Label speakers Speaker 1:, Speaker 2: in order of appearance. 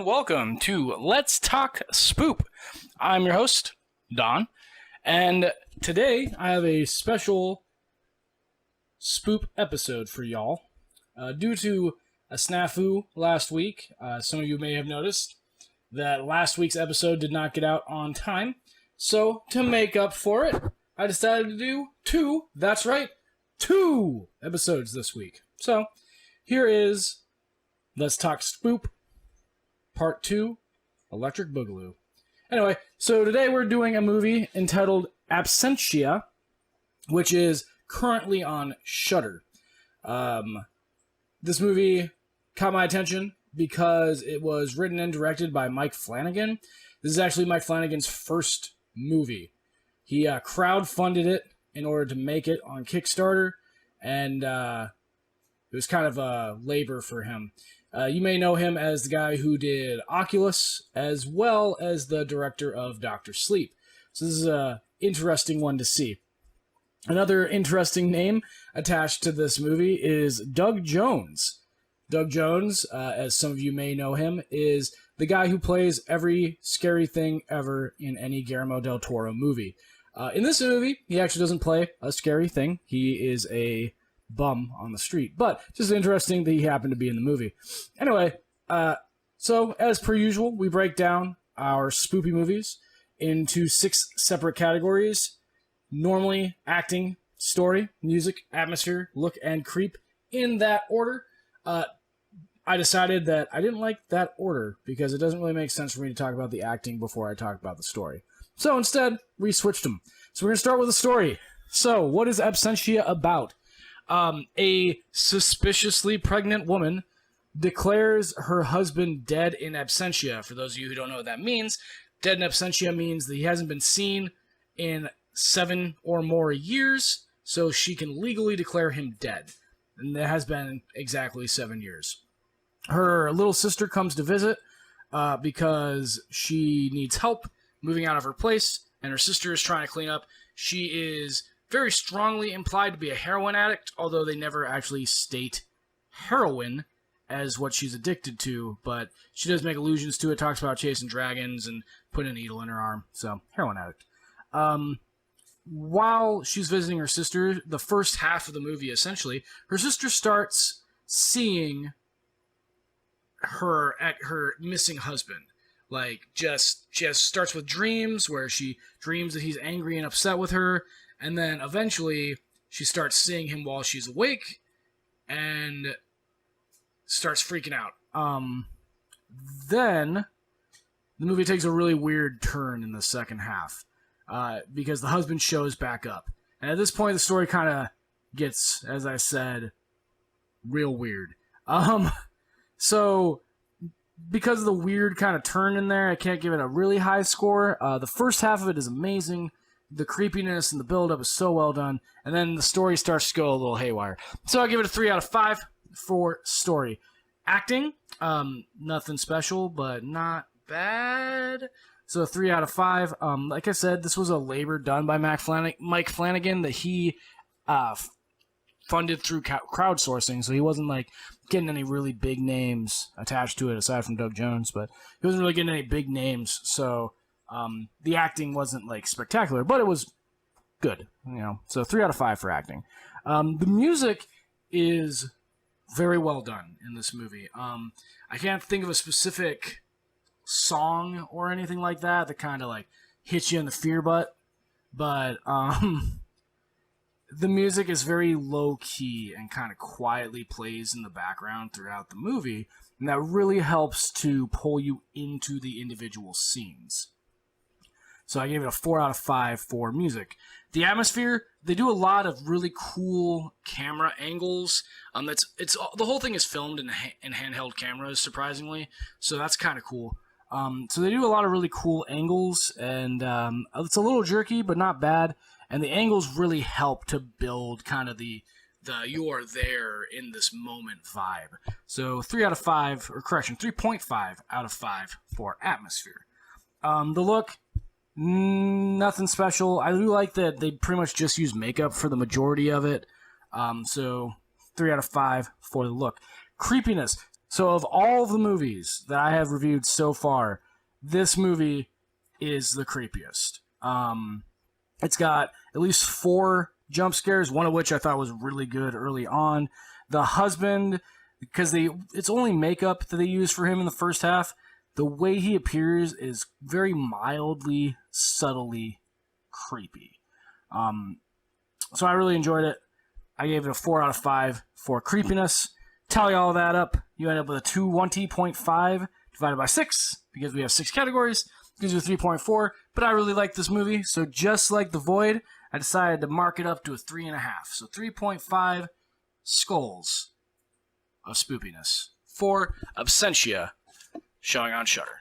Speaker 1: and welcome to Let's Talk Spoop. I'm your host, Don, and today I have a special Spoop episode for y'all. Due to a snafu last week, some of you may have noticed that last week's episode did not get out on time, so to make up for it, I decided to do two episodes this week. So, here is Let's Talk Spoop, Part 2, Electric Boogaloo. Anyway, so today we're doing a movie entitled Absentia, which is currently on Shudder. This movie caught my attention because it was written and directed by Mike Flanagan. This is actually Mike Flanagan's first movie. He crowdfunded it in order to make it on Kickstarter, and it was kind of a labor for him. You may know him as the guy who did Oculus, as well as the director of Dr. Sleep. So this is an interesting one to see. Another interesting name attached to this movie is Doug Jones. Doug Jones, as some of you may know him, is the guy who plays every scary thing ever in any Guillermo del Toro movie. In this movie, he actually doesn't play a scary thing. He is a bum on the street, but just interesting that he happened to be in the movie. Anyway, so as per usual, we break down our spoopy movies into 6 separate categories. Normally, acting, story, music, atmosphere, look, and creep, in that order. I decided that I didn't like that order because it doesn't really make sense for me to talk about the acting before I talk about the story. So instead, we switched them. So we're going to start with the story. So, what is Absentia about? A suspiciously pregnant woman declares her husband dead in absentia. For those of you who don't know what that means, dead in absentia means that he hasn't been seen in 7 or more years, so she can legally declare him dead. And that has been exactly 7 years. Her little sister comes to visit because she needs help moving out of her place, and her sister is trying to clean up. She is very strongly implied to be a heroin addict, although they never actually state heroin as what she's addicted to, but she does make allusions to it, talks about chasing dragons and putting a needle in her arm, so heroin addict. While she's visiting her sister, the first half of the movie, essentially, her sister starts seeing her missing husband. She starts with dreams where she dreams that he's angry and upset with her, and then eventually she starts seeing him while she's awake and starts freaking out. Then the movie takes a really weird turn in the second half because the husband shows back up. And at this point, the story kind of gets, as I said, real weird. So because of the weird kind of turn in there, I can't give it a really high score. The first half of it is amazing. The creepiness and the build-up is so well done. And then the story starts to go a little haywire. So I'll give it a 3 out of 5 for story. Acting, nothing special, but not bad. So 3 out of 5. Like I said, this was a labor done by Mike Flanagan that he funded through crowdsourcing. So he wasn't getting any really big names attached to it aside from Doug Jones, but he wasn't really getting any big names. So the acting wasn't spectacular, but it was good, so 3 out of 5 for acting. The music is very well done in this movie. I can't think of a specific song or anything like that kind of hits you in the fear butt, but the music is very low key and kind of quietly plays in the background throughout the movie, and that really helps to pull you into the individual scenes. So I gave it a 4 out of 5 for music. The atmosphere, they do a lot of really cool camera angles. The whole thing is filmed in handheld cameras, surprisingly, so that's kind of cool. So they do a lot of really cool angles, and it's a little jerky, but not bad. And the angles really help to build kind of the you are there in this moment vibe. So 3.5 out of 5 for atmosphere. The look, nothing special. I do like that they pretty much just use makeup for the majority of it. So 3 out of 5 for the look. Creepiness. So of all the movies that I have reviewed so far, this movie is the creepiest. It's got at least 4 jump scares, one of which I thought was really good early on. The husband, because it's only makeup that they use for him in the first half, the way he appears is very mildly, subtly creepy. So I really enjoyed it. I gave it a 4 out of 5 for creepiness. Tally all that up, you end up with a 220.5 divided by 6, because we have 6 categories, gives you a 3.4, but I really like this movie, so just like The Void, I decided to mark it up to a 3.5. So 3.5 skulls of spoopiness for Absentia, showing on Shudder.